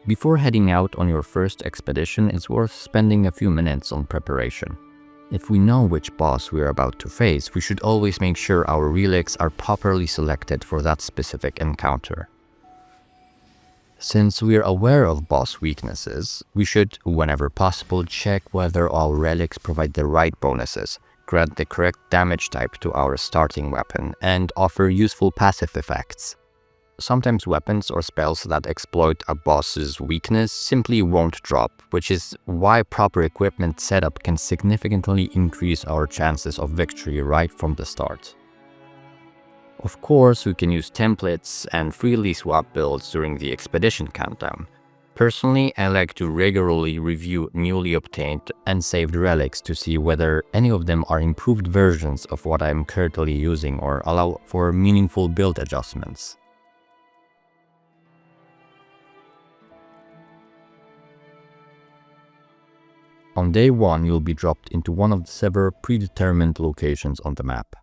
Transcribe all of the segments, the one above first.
Before heading out on your first expedition, it's worth spending a few minutes on preparation. If we know which boss we are about to face, we should always make sure our relics are properly selected for that specific encounter. Since we are aware of boss weaknesses, we should, whenever possible, check whether our relics provide the right bonuses, grant the correct damage type to our starting weapon, and offer useful passive effects. Sometimes weapons or spells that exploit a boss's weakness simply won't drop, which is why proper equipment setup can significantly increase our chances of victory right from the start. Of course, we can use templates and freely swap builds during the expedition countdown. Personally, I like to regularly review newly obtained and saved relics to see whether any of them are improved versions of what I'm currently using or allow for meaningful build adjustments. On day 1, you'll be dropped into one of the several predetermined locations on the map.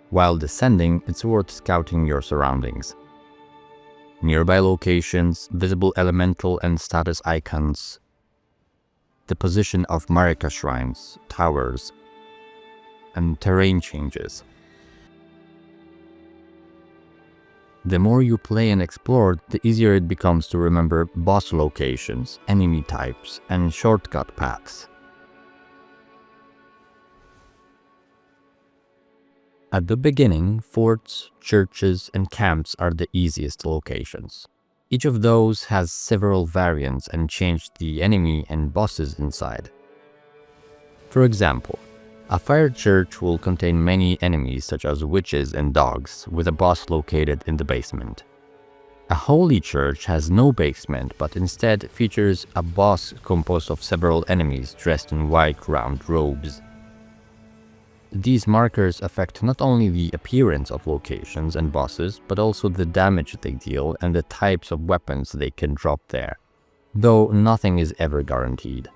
While descending, it's worth scouting your surroundings. Nearby locations, visible elemental and status icons, the position of Marika shrines, towers, and terrain changes. The more you play and explore, the easier it becomes to remember boss locations, enemy types, and shortcut paths. At the beginning, forts, churches, and camps are the easiest locations. Each of those has several variants and change the enemy and bosses inside. For example, a fire church will contain many enemies such as witches and dogs, with a boss located in the basement. A holy church has no basement, but instead features a boss composed of several enemies dressed in white round robes. These markers affect not only the appearance of locations and bosses, but also the damage they deal and the types of weapons they can drop there, though nothing is ever guaranteed.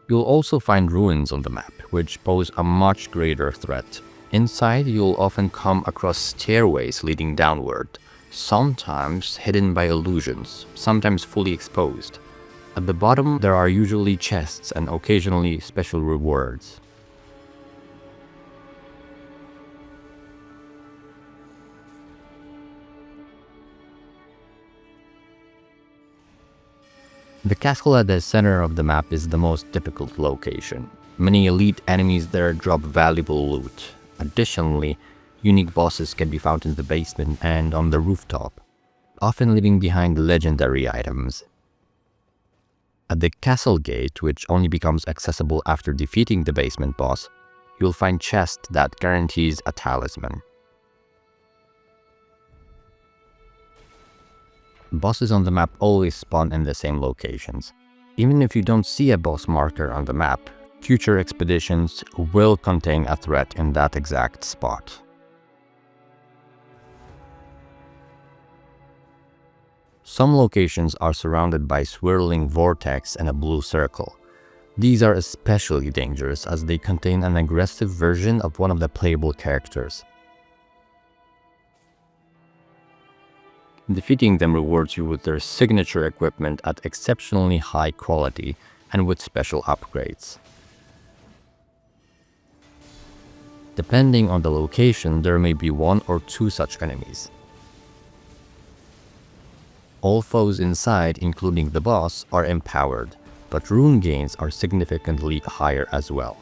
You'll also find ruins on the map, which pose a much greater threat. Inside, you'll often come across stairways leading downward, sometimes hidden by illusions, sometimes fully exposed. At the bottom, there are usually chests and occasionally special rewards. The castle at the center of the map is the most difficult location. Many elite enemies there drop valuable loot. Additionally, unique bosses can be found in the basement and on the rooftop, often leaving behind legendary items. At the castle gate, which only becomes accessible after defeating the basement boss, you'll find a chest that guarantees a talisman. Bosses on the map always spawn in the same locations. Even if you don't see a boss marker on the map, future expeditions will contain a threat in that exact spot. Some locations are surrounded by swirling vortex and a blue circle. These are especially dangerous as they contain an aggressive version of one of the playable characters. Defeating them rewards you with their signature equipment at exceptionally high quality and with special upgrades. Depending on the location, there may be 1 or 2 such enemies. All foes inside, including the boss, are empowered, but rune gains are significantly higher as well.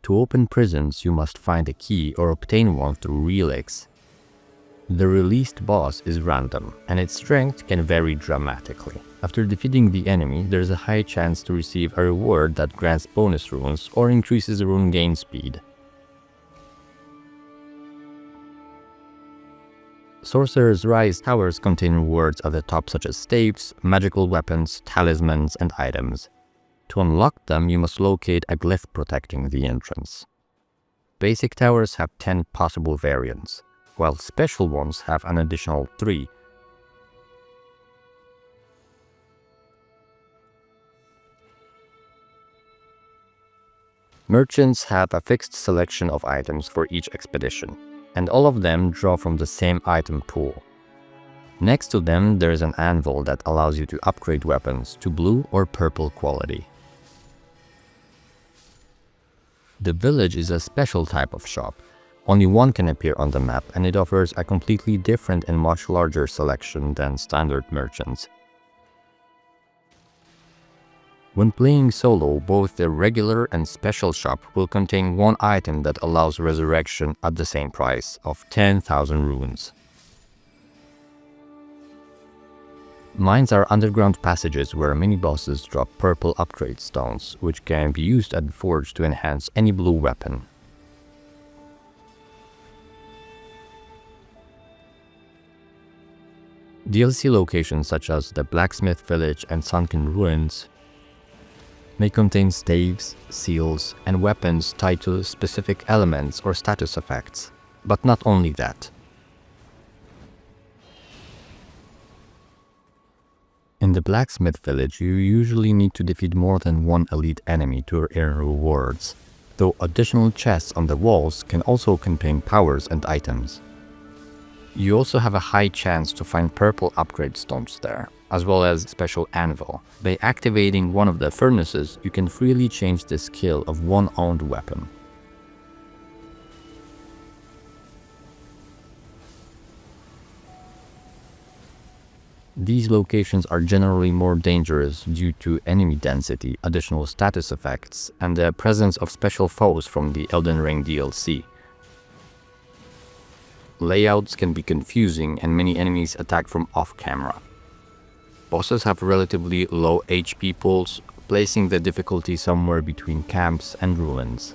To open prisons, you must find a key or obtain one through relics. The released boss is random, and its strength can vary dramatically. After defeating the enemy, there's a high chance to receive a reward that grants bonus runes or increases rune gain speed. Sorcerer's Rise towers contain rewards at the top such as staves, magical weapons, talismans, and items. To unlock them, you must locate a glyph protecting the entrance. Basic towers have 10 possible variants, while special ones have an additional 3. Merchants have a fixed selection of items for each expedition, and all of them draw from the same item pool. Next to them, there is an anvil that allows you to upgrade weapons to blue or purple quality. The village is a special type of shop. Only one can appear on the map, and it offers a completely different and much larger selection than standard merchants. When playing solo, both the regular and special shop will contain one item that allows resurrection at the same price of 10,000 runes. Mines are underground passages where mini-bosses drop purple upgrade stones, which can be used at the forge to enhance any blue weapon. DLC locations such as the Blacksmith Village and Sunken Ruins may contain staves, seals, and weapons tied to specific elements or status effects, but not only that. In the Blacksmith Village, you usually need to defeat more than one elite enemy to earn rewards, though additional chests on the walls can also contain powers and items. You also have a high chance to find purple upgrade stones there, as well as special anvil. By activating one of the furnaces, you can freely change the skill of one owned weapon. These locations are generally more dangerous due to enemy density, additional status effects, and the presence of special foes from the Elden Ring DLC. Layouts can be confusing and many enemies attack from off-camera. Bosses have relatively low HP pools, placing the difficulty somewhere between camps and ruins.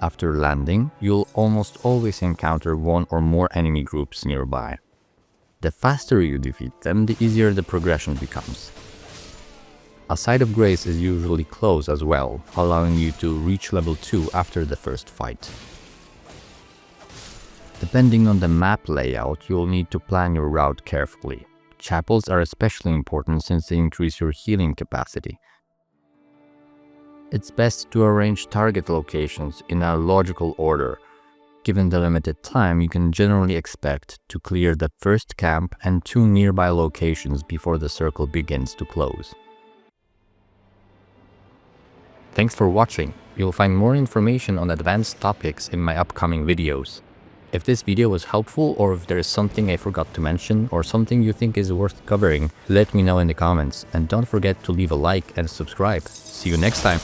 After landing, you'll almost always encounter one or more enemy groups nearby. The faster you defeat them, the easier the progression becomes. A Site of Grace is usually close as well, allowing you to reach level 2 after the first fight. Depending on the map layout, you'll need to plan your route carefully. Chapels are especially important since they increase your healing capacity. It's best to arrange target locations in a logical order. Given the limited time, you can generally expect to clear the first camp and 2 nearby locations before the circle begins to close. Thanks for watching. You'll find more information on advanced topics in my upcoming videos. If this video was helpful, or if there is something I forgot to mention or something you think is worth covering, let me know in the comments, and don't forget to leave a like and subscribe. See you next time!